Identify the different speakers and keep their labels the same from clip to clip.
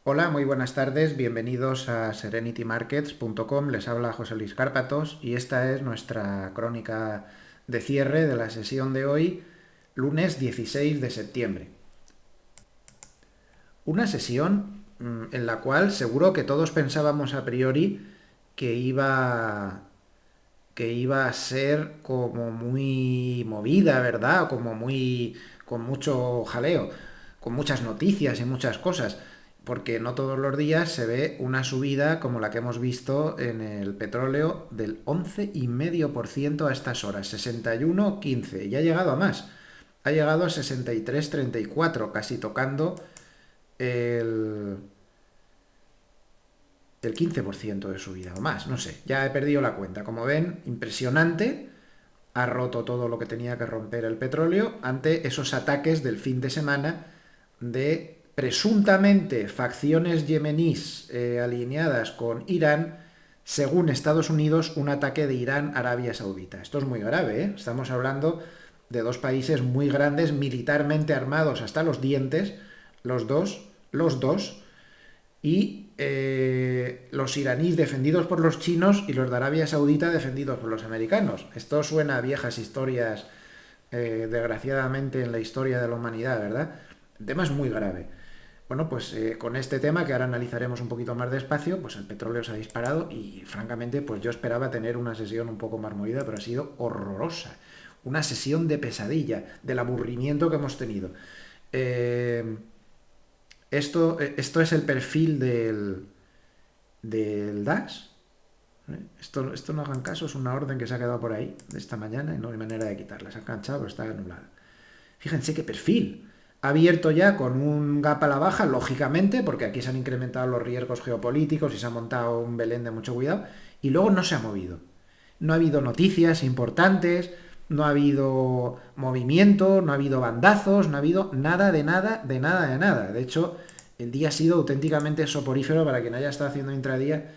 Speaker 1: Hola, muy buenas tardes, bienvenidos a serenitymarkets.com, les habla José Luis Cárpatos y esta es nuestra crónica de cierre de la sesión de hoy, lunes 16 de septiembre. Una sesión en la cual seguro que todos pensábamos a priori que iba, que iba a ser como muy movida, ¿verdad? Como muy con mucho jaleo, con muchas noticias y muchas cosas, porque no todos los días se ve una subida como la que hemos visto en el petróleo del 11,5% a estas horas, 61,15, y ha llegado a más. Ha llegado a 63,34, casi tocando el, el 15% de subida o más, no sé, ya he perdido la cuenta. Como ven, impresionante, ha roto todo lo que tenía que romper el petróleo ante esos ataques del fin de semana de presuntamente facciones yemeníes alineadas con Irán, según Estados Unidos, un ataque de Irán a Arabia Saudita. Esto es muy grave, ¿eh? Estamos hablando de dos países muy grandes, militarmente armados hasta los dientes, los dos, y los iraníes defendidos por los chinos y los de Arabia Saudita defendidos por los americanos. Esto suena a viejas historias, desgraciadamente, en la historia de la humanidad, ¿verdad? El tema es muy grave. Bueno, pues con este tema que ahora analizaremos un poquito más despacio, pues el petróleo se ha disparado y francamente pues yo esperaba tener una sesión un poco más movida, pero ha sido horrorosa. Una sesión de pesadilla, del aburrimiento que hemos tenido. Eh, esto es el perfil del DAX. Esto no hagan caso, es una orden que se ha quedado por ahí de esta mañana y no hay manera de quitarla. Se ha enganchado, pero está anulada. Fíjense qué perfil. Ha abierto ya con un gap a la baja, lógicamente, porque aquí se han incrementado los riesgos geopolíticos y se ha montado un Belén de mucho cuidado, y luego no se ha movido. No ha habido noticias importantes, no ha habido movimiento, no ha habido bandazos, no ha habido nada de nada, de nada, de nada. De hecho, el día ha sido auténticamente soporífero para quien haya estado haciendo intradía.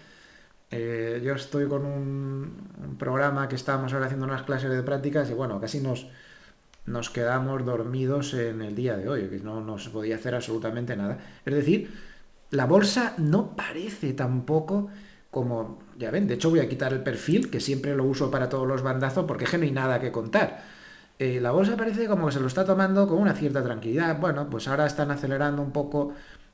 Speaker 1: Yo estoy con un programa que estábamos ahora haciendo unas clases de prácticas y bueno, casi nos quedamos dormidos en el día de hoy, que no se podía hacer absolutamente nada. Es decir, la bolsa no parece tampoco como, ya ven, de hecho voy a quitar el perfil, que siempre lo uso para todos los bandazos, porque es que no hay nada que contar. La bolsa parece como que se lo está tomando con una cierta tranquilidad. Bueno, pues ahora están acelerando un poco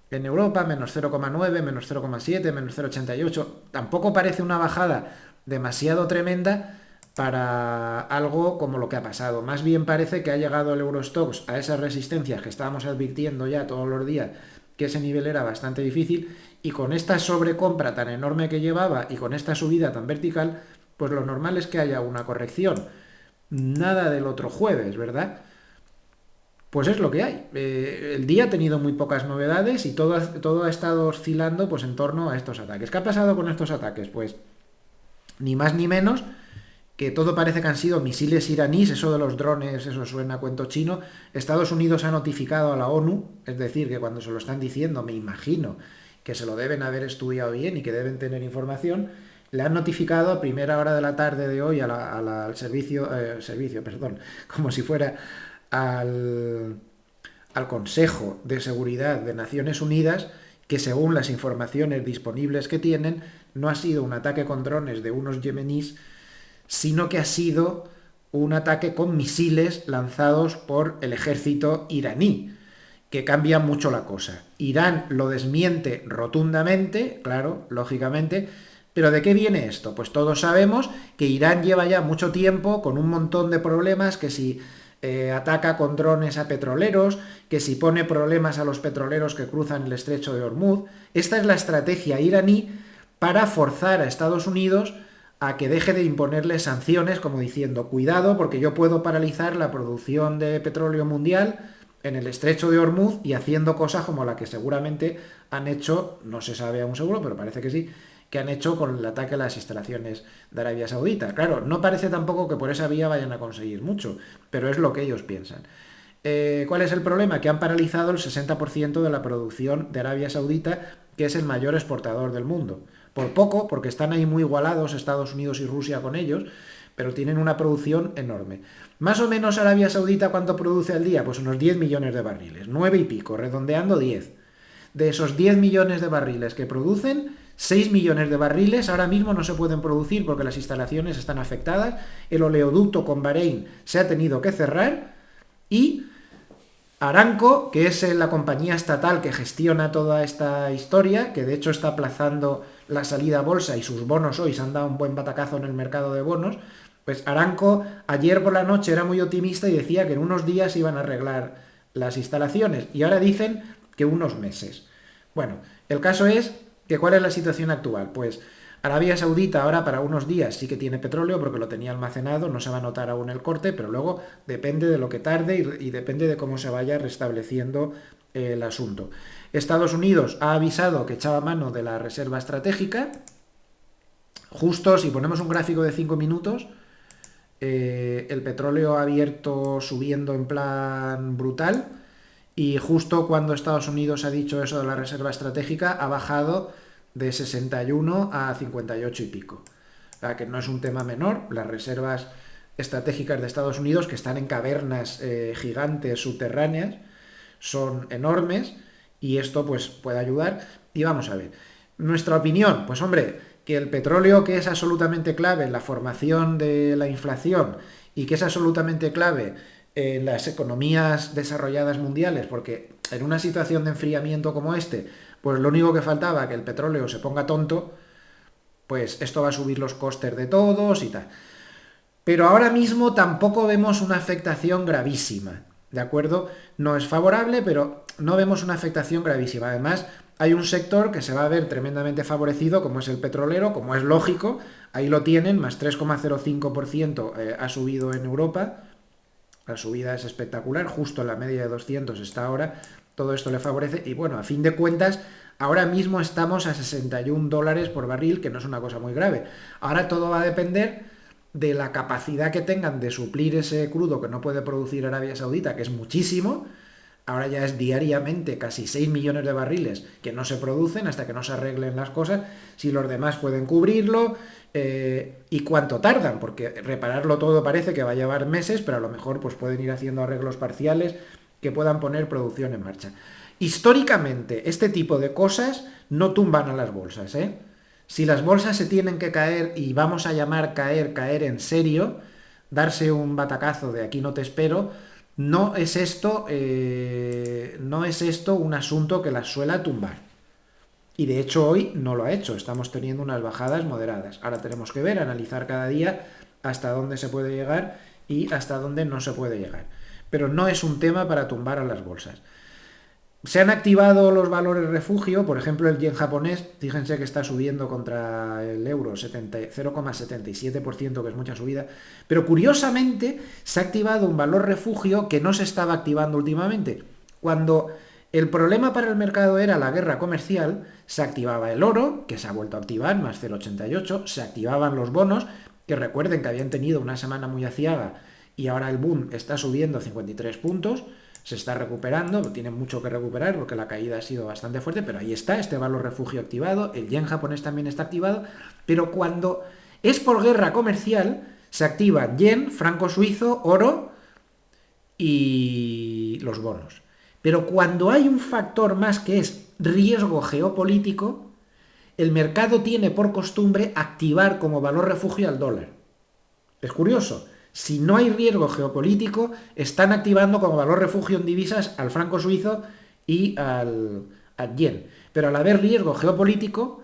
Speaker 1: en Europa, menos 0,9, menos 0,7, menos 0,88. Tampoco parece una bajada demasiado tremenda para algo como lo que ha pasado. Más bien parece que ha llegado el Eurostoxx a esas resistencias que estábamos advirtiendo ya todos los días, que ese nivel era bastante difícil, y con esta sobrecompra tan enorme que llevaba y con esta subida tan vertical, pues lo normal es que haya una corrección. Nada del otro jueves, ¿verdad? Pues es lo que hay. El día ha tenido muy pocas novedades y todo ha estado oscilando pues en torno a estos ataques. ¿Qué ha pasado con estos ataques? Pues ni más ni menos que todo parece que han sido misiles iraníes, eso de los drones, eso suena a cuento chino. Estados Unidos ha notificado a la ONU, es decir, que cuando se lo están diciendo, me imagino que se lo deben haber estudiado bien y que deben tener información, le han notificado a primera hora de la tarde de hoy al servicio, perdón, como si fuera al, al Consejo de Seguridad de Naciones Unidas, que según las informaciones disponibles que tienen, no ha sido un ataque con drones de unos yemeníes, sino que ha sido un ataque con misiles lanzados por el ejército iraní, que cambia mucho la cosa. Irán lo desmiente rotundamente, claro, lógicamente, pero ¿de qué viene esto? Pues todos sabemos que Irán lleva ya mucho tiempo con un montón de problemas, que si ataca con drones a petroleros, que si pone problemas a los petroleros que cruzan el estrecho de Hormuz. Esta es la estrategia iraní para forzar a Estados Unidos a que deje de imponerle sanciones, como diciendo, cuidado porque yo puedo paralizar la producción de petróleo mundial en el estrecho de Hormuz, y haciendo cosas como la que seguramente han hecho, no se sabe aún seguro, pero parece que sí, que han hecho con el ataque a las instalaciones de Arabia Saudita. Claro, no parece tampoco que por esa vía vayan a conseguir mucho, pero es lo que ellos piensan. ¿Cuál es el problema? Que han paralizado el 60% de la producción de Arabia Saudita, que es el mayor exportador del mundo. Por poco, porque están ahí muy igualados Estados Unidos y Rusia con ellos, pero tienen una producción enorme. Más o menos Arabia Saudita, ¿cuánto produce al día? Pues unos 10 millones de barriles, 9 y pico, redondeando 10. de esos 10 millones de barriles que producen, 6 millones de barriles ahora mismo no se pueden producir porque las instalaciones están afectadas, el oleoducto con Bahrein se ha tenido que cerrar y Aramco, que es la compañía estatal que gestiona toda esta historia, que de hecho está aplazando la salida a bolsa y sus bonos hoy se han dado un buen batacazo en el mercado de bonos, pues Aramco ayer por la noche era muy optimista y decía que en unos días iban a arreglar las instalaciones y ahora dicen que unos meses. Bueno, el caso es que ¿cuál es la situación actual? Pues Arabia Saudita ahora para unos días sí que tiene petróleo porque lo tenía almacenado, no se va a notar aún el corte, pero luego depende de lo que tarde y depende de cómo se vaya restableciendo el asunto. Estados Unidos ha avisado que echaba mano de la reserva estratégica. Justo si ponemos un gráfico de 5 minutos, el petróleo ha abierto subiendo en plan brutal y justo cuando Estados Unidos ha dicho eso de la reserva estratégica ha bajado de 61 a 58 y pico. O sea, que no es un tema menor. Las reservas estratégicas de Estados Unidos, que están en cavernas gigantes subterráneas, son enormes y esto pues puede ayudar. Y vamos a ver, nuestra opinión, pues hombre, que el petróleo, que es absolutamente clave en la formación de la inflación y que es absolutamente clave en las economías desarrolladas mundiales, porque en una situación de enfriamiento como este, pues lo único que faltaba que el petróleo se ponga tonto, pues esto va a subir los costes de todos y tal. Pero ahora mismo tampoco vemos una afectación gravísima, ¿de acuerdo? No es favorable, pero no vemos una afectación gravísima. Además, hay un sector que se va a ver tremendamente favorecido, como es el petrolero, como es lógico, ahí lo tienen, más 3,05% ha subido en Europa, la subida es espectacular, justo en la media de 200 está ahora, todo esto le favorece y bueno, a fin de cuentas, ahora mismo estamos a 61 dólares por barril, que no es una cosa muy grave. Ahora todo va a depender de la capacidad que tengan de suplir ese crudo que no puede producir Arabia Saudita, que es muchísimo. Ahora ya es diariamente casi 6 millones de barriles que no se producen hasta que no se arreglen las cosas, si los demás pueden cubrirlo y cuánto tardan, porque repararlo todo parece que va a llevar meses, pero a lo mejor pues pueden ir haciendo arreglos parciales que puedan poner producción en marcha. Históricamente, este tipo de cosas no tumban a las bolsas, ¿eh? Si las bolsas se tienen que caer y vamos a llamar caer, caer en serio, darse un batacazo de aquí no te espero, no es esto un asunto que las suela tumbar. Y de hecho hoy no lo ha hecho, estamos teniendo unas bajadas moderadas. Ahora tenemos que ver, analizar cada día hasta dónde se puede llegar y hasta dónde no se puede llegar. Pero no es un tema para tumbar a las bolsas. Se han activado los valores refugio, por ejemplo el yen japonés, fíjense que está subiendo contra el euro 0,77%, que es mucha subida, pero curiosamente se ha activado un valor refugio que no se estaba activando últimamente. Cuando el problema para el mercado era la guerra comercial, se activaba el oro, que se ha vuelto a activar, más 0,88, se activaban los bonos, que recuerden que habían tenido una semana muy aciaga y ahora el boom está subiendo 53 puntos, se está recuperando, tiene mucho que recuperar porque la caída ha sido bastante fuerte, pero ahí está, este valor refugio activado, el yen japonés también está activado, pero cuando es por guerra comercial, se activan yen, franco suizo, oro y los bonos. Pero cuando hay un factor más que es riesgo geopolítico, el mercado tiene por costumbre activar como valor refugio al dólar. Es curioso. Si no hay riesgo geopolítico, están activando como valor refugio en divisas al franco suizo y al yen. Pero al haber riesgo geopolítico,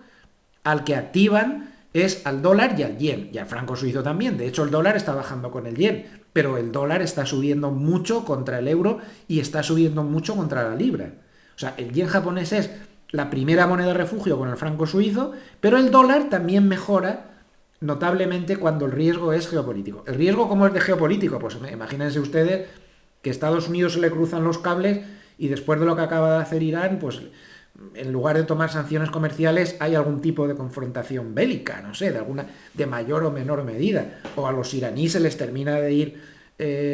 Speaker 1: al que activan es al dólar y al yen, y al franco suizo también. De hecho, el dólar está bajando con el yen, pero el dólar está subiendo mucho contra el euro y está subiendo mucho contra la libra. O sea, el yen japonés es la primera moneda refugio con el franco suizo, pero el dólar también mejora notablemente cuando el riesgo es geopolítico. ¿El riesgo cómo es de geopolítico? Pues imagínense ustedes que a Estados Unidos se le cruzan los cables y después de lo que acaba de hacer Irán, pues en lugar de tomar sanciones comerciales hay algún tipo de confrontación bélica, no sé, de mayor o menor medida. O a los iraníes se les termina de ir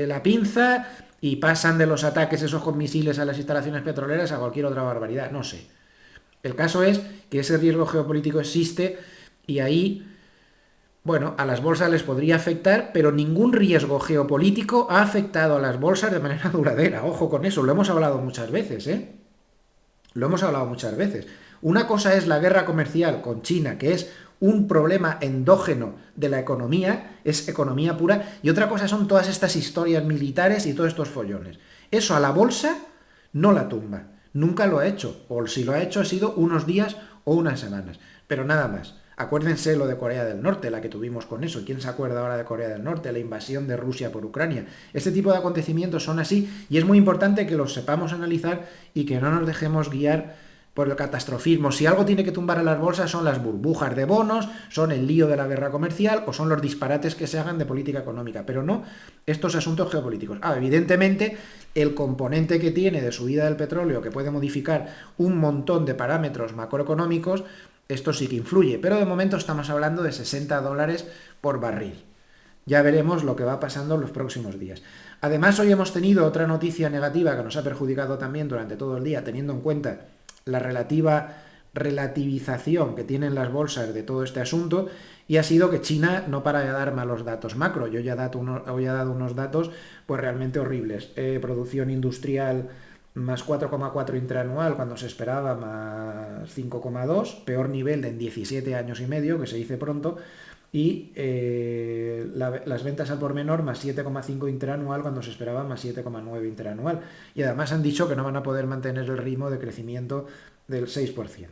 Speaker 1: la pinza y pasan de los ataques esos con misiles a las instalaciones petroleras a cualquier otra barbaridad, no sé. El caso es que ese riesgo geopolítico existe y ahí bueno, a las bolsas les podría afectar, pero ningún riesgo geopolítico ha afectado a las bolsas de manera duradera. Ojo con eso, lo hemos hablado muchas veces, ¿eh? Lo hemos hablado muchas veces. Una cosa es la guerra comercial con China, que es un problema endógeno de la economía, es economía pura, y otra cosa son todas estas historias militares y todos estos follones. Eso a la bolsa no la tumba, nunca lo ha hecho, o si lo ha hecho ha sido unos días o unas semanas, pero nada más. Acuérdense lo de Corea del Norte, la que tuvimos con eso. ¿Quién se acuerda ahora de Corea del Norte? La invasión de Rusia por Ucrania. Este tipo de acontecimientos son así y es muy importante que los sepamos analizar y que no nos dejemos guiar por el catastrofismo. Si algo tiene que tumbar a las bolsas son las burbujas de bonos, son el lío de la guerra comercial o son los disparates que se hagan de política económica, pero no estos asuntos geopolíticos. Evidentemente, el componente que tiene de subida del petróleo, que puede modificar un montón de parámetros macroeconómicos, esto sí que influye, pero de momento estamos hablando de $60 por barril. Ya veremos lo que va pasando en los próximos días. Además, hoy hemos tenido otra noticia negativa que nos ha perjudicado también durante todo el día, teniendo en cuenta la relativización que tienen las bolsas de todo este asunto, y ha sido que China no para de dar malos datos macro. Yo ya he dado unos datos pues realmente horribles. Producción industrial más 4,4 interanual cuando se esperaba más 5,2, peor nivel de en 17 años y medio, que se dice pronto, y las ventas al por menor más 7,5 interanual cuando se esperaba más 7,9 interanual. Y además han dicho que no van a poder mantener el ritmo de crecimiento del 6%.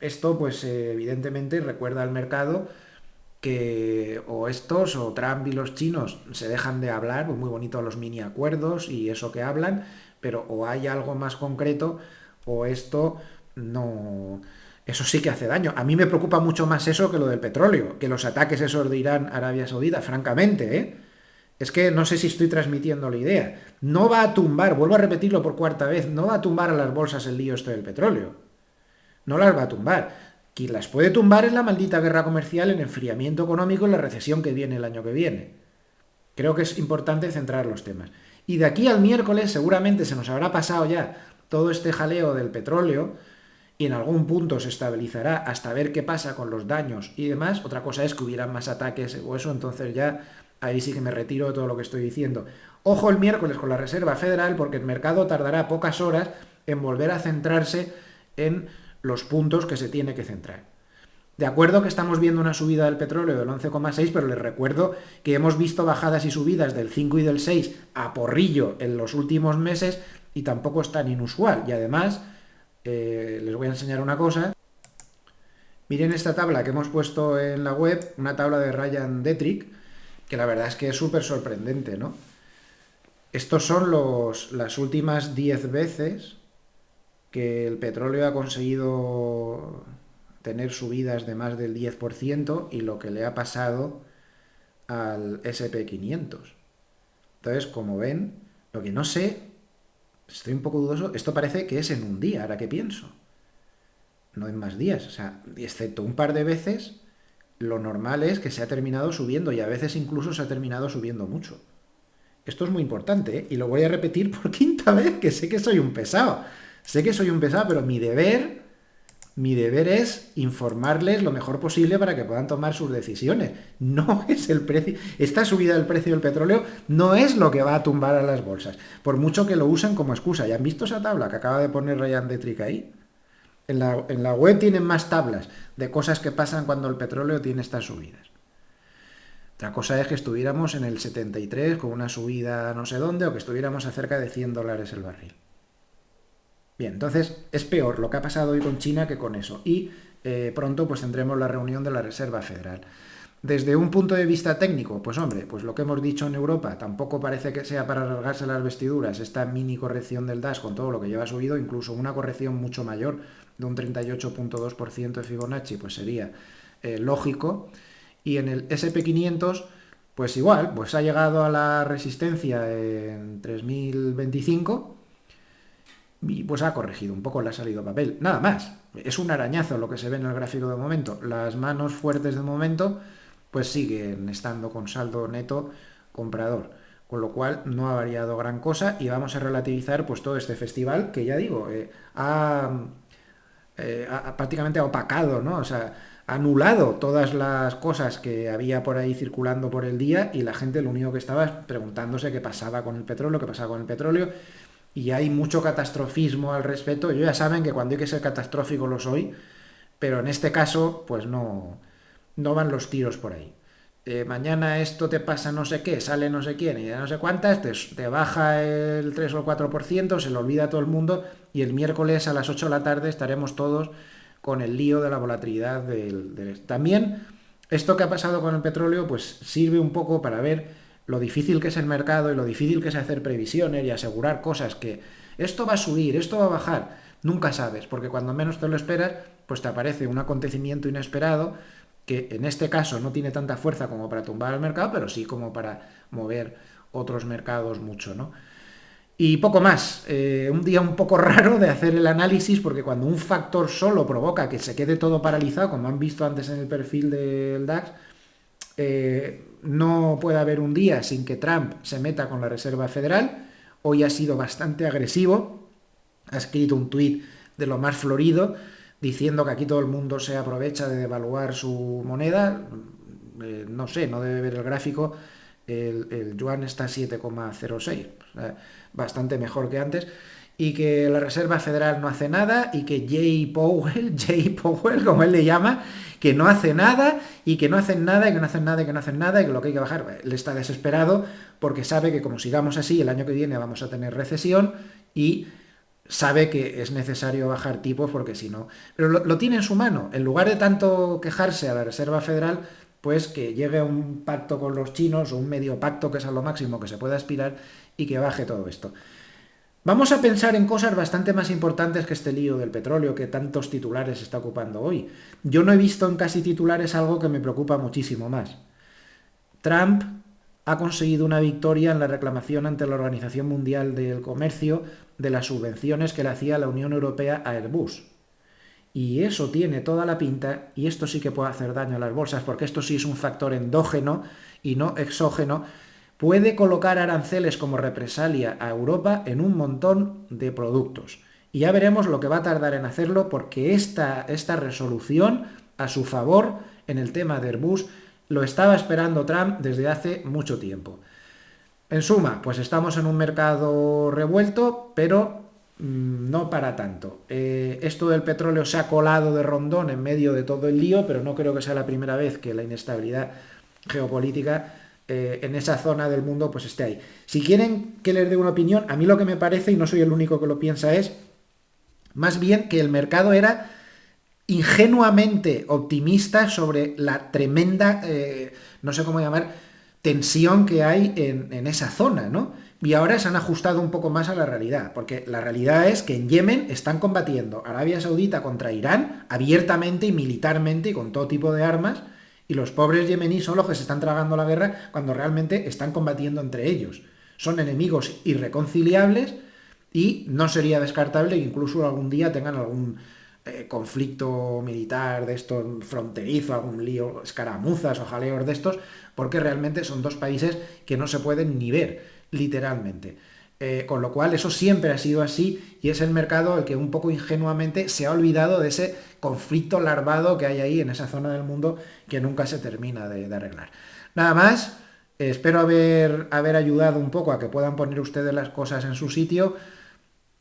Speaker 1: Esto pues evidentemente recuerda al mercado que o estos o Trump y los chinos se dejan de hablar, pues muy bonito los mini acuerdos y eso que hablan, pero o hay algo más concreto o esto no, eso sí que hace daño. A mí me preocupa mucho más eso que lo del petróleo, que los ataques esos de Irán, Arabia Saudita, francamente, ¿eh? Es que no sé si estoy transmitiendo la idea. No va a tumbar, vuelvo a repetirlo por cuarta vez, no va a tumbar a las bolsas el lío este del petróleo. No las va a tumbar. Quien las puede tumbar es la maldita guerra comercial, el enfriamiento económico y la recesión que viene el año que viene. Creo que es importante centrar los temas. Y de aquí al miércoles seguramente se nos habrá pasado ya todo este jaleo del petróleo y en algún punto se estabilizará hasta ver qué pasa con los daños y demás. Otra cosa es que hubieran más ataques o eso, entonces ya ahí sí que me retiro de todo lo que estoy diciendo. Ojo el miércoles con la Reserva Federal porque el mercado tardará pocas horas en volver a centrarse en los puntos que se tiene que centrar. De acuerdo que estamos viendo una subida del petróleo del 11,6, pero les recuerdo que hemos visto bajadas y subidas del 5 y del 6 a porrillo en los últimos meses y tampoco es tan inusual. Y además, les voy a enseñar una cosa. Miren esta tabla que hemos puesto en la web, una tabla de Ryan Detrick, que la verdad es que es súper sorprendente, ¿no? Estos son las últimas 10 veces que el petróleo ha conseguido tener subidas de más del 10% y lo que le ha pasado al SP 500. Entonces, como ven, lo que no sé, estoy un poco dudoso, esto parece que es en un día, ahora que pienso, no en más días, o sea, excepto un par de veces, lo normal es que se ha terminado subiendo y a veces incluso se ha terminado subiendo mucho. Esto es muy importante, ¿eh? Y lo voy a repetir por quinta vez, que sé que soy un pesado. Sé que soy un pesado, pero mi deber es informarles lo mejor posible para que puedan tomar sus decisiones. No es el precio. Esta subida del precio del petróleo no es lo que va a tumbar a las bolsas, por mucho que lo usen como excusa. ¿Ya han visto esa tabla que acaba de poner Ryan Detrick ahí? En la web tienen más tablas de cosas que pasan cuando el petróleo tiene estas subidas. Otra cosa es que estuviéramos en el 73 con una subida no sé dónde o que estuviéramos a cerca de $100 el barril. Bien, entonces es peor lo que ha pasado hoy con China que con eso. Y pronto pues tendremos la reunión de la Reserva Federal. Desde un punto de vista técnico, pues hombre, pues lo que hemos dicho en Europa tampoco parece que sea para alargarse las vestiduras, esta mini corrección del DAX con todo lo que lleva subido, incluso una corrección mucho mayor de un 38,2% de Fibonacci, pues sería lógico. Y en el SP 500, pues igual, pues ha llegado a la resistencia en 3025 y pues ha corregido un poco, le ha salido papel. Nada más, es un arañazo lo que se ve en el gráfico de momento. Las manos fuertes de momento pues siguen estando con saldo neto comprador, con lo cual no ha variado gran cosa y vamos a relativizar pues todo este festival que ya digo, prácticamente ha opacado, ¿no? O sea, ha anulado todas las cosas que había por ahí circulando por el día y la gente lo único que estaba es preguntándose qué pasaba con el petróleo, qué pasaba con el petróleo. y hay mucho catastrofismo al respecto. Ellos ya saben que cuando hay que ser catastrófico lo soy, pero en este caso, pues no van los tiros por ahí. Mañana esto te pasa no sé qué, sale no sé quién y no sé cuántas, te baja el 3 o el 4%, se lo olvida a todo el mundo y el miércoles a las 8 de la tarde estaremos todos con el lío de la volatilidad También esto que ha pasado con el petróleo pues sirve un poco para ver lo difícil que es el mercado y lo difícil que es hacer previsiones y asegurar cosas que esto va a subir, esto va a bajar. Nunca sabes, porque cuando menos te lo esperas, pues te aparece un acontecimiento inesperado que en este caso no tiene tanta fuerza como para tumbar el mercado, pero sí como para mover otros mercados mucho, ¿no? Y poco más, un día un poco raro de hacer el análisis, porque cuando un factor solo provoca que se quede todo paralizado, como han visto antes en el perfil del DAX, no puede haber un día sin que Trump se meta con la Reserva Federal. Hoy ha sido bastante agresivo, ha escrito un tuit de lo más florido, diciendo que aquí todo el mundo se aprovecha de devaluar su moneda. No sé, no debe ver el gráfico, el yuan está a 7,06, o sea, bastante mejor que antes, y que la Reserva Federal no hace nada y que Jay Powell, como él le llama, que no hace nada y que no hacen nada y que no hacen nada y que no hacen nada y que lo que hay que bajar. Él está desesperado porque sabe que como sigamos así, el año que viene vamos a tener recesión y sabe que es necesario bajar tipos porque si no... Pero lo tiene en su mano. En lugar de tanto quejarse a la Reserva Federal, pues que llegue a un pacto con los chinos o un medio pacto que es a lo máximo que se puede aspirar y que baje todo esto. Vamos a pensar en cosas bastante más importantes que este lío del petróleo que tantos titulares está ocupando hoy. Yo no he visto en casi titulares algo que me preocupa muchísimo más. Trump ha conseguido una victoria en la reclamación ante la Organización Mundial del Comercio de las subvenciones que le hacía la Unión Europea a Airbus. Y eso tiene toda la pinta, y esto sí que puede hacer daño a las bolsas, porque esto sí es un factor endógeno y no exógeno, puede colocar aranceles como represalia a Europa en un montón de productos. Y ya veremos lo que va a tardar en hacerlo, porque esta resolución a su favor en el tema de Airbus lo estaba esperando Trump desde hace mucho tiempo. En suma, pues estamos en un mercado revuelto, pero no para tanto. Esto del petróleo se ha colado de rondón en medio de todo el lío, pero no creo que sea la primera vez que la inestabilidad geopolítica en esa zona del mundo pues esté ahí. Si quieren que les dé una opinión, a mí lo que me parece, y no soy el único que lo piensa, es más bien que el mercado era ingenuamente optimista sobre la tremenda, no sé cómo llamar, tensión que hay en esa zona, ¿no? Y ahora se han ajustado un poco más a la realidad, porque la realidad es que en Yemen están combatiendo Arabia Saudita contra Irán abiertamente y militarmente y con todo tipo de armas, y los pobres yemeníes son los que se están tragando la guerra cuando realmente están combatiendo entre ellos. Son enemigos irreconciliables y no sería descartable que incluso algún día tengan algún conflicto militar de esto fronterizo, algún lío, escaramuzas o jaleos de estos, porque realmente son dos países que no se pueden ni ver, literalmente. Con lo cual eso siempre ha sido así y es el mercado el que un poco ingenuamente se ha olvidado de ese conflicto larvado que hay ahí en esa zona del mundo que nunca se termina de arreglar. Nada más, espero haber ayudado un poco a que puedan poner ustedes las cosas en su sitio.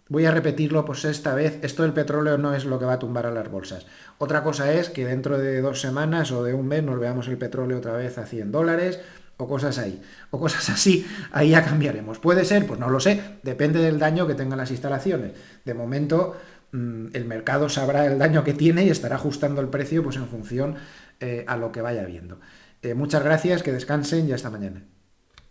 Speaker 1: Voy a repetirlo pues esta vez, esto del petróleo no es lo que va a tumbar a las bolsas. Otra cosa es que dentro de 2 semanas o de un mes nos veamos el petróleo otra vez a $100 o cosas ahí, o cosas así, ahí ya cambiaremos. ¿Puede ser? Pues no lo sé, depende del daño que tengan las instalaciones. De momento el mercado sabrá el daño que tiene y estará ajustando el precio pues en función a lo que vaya viendo. Muchas gracias, que descansen y hasta mañana.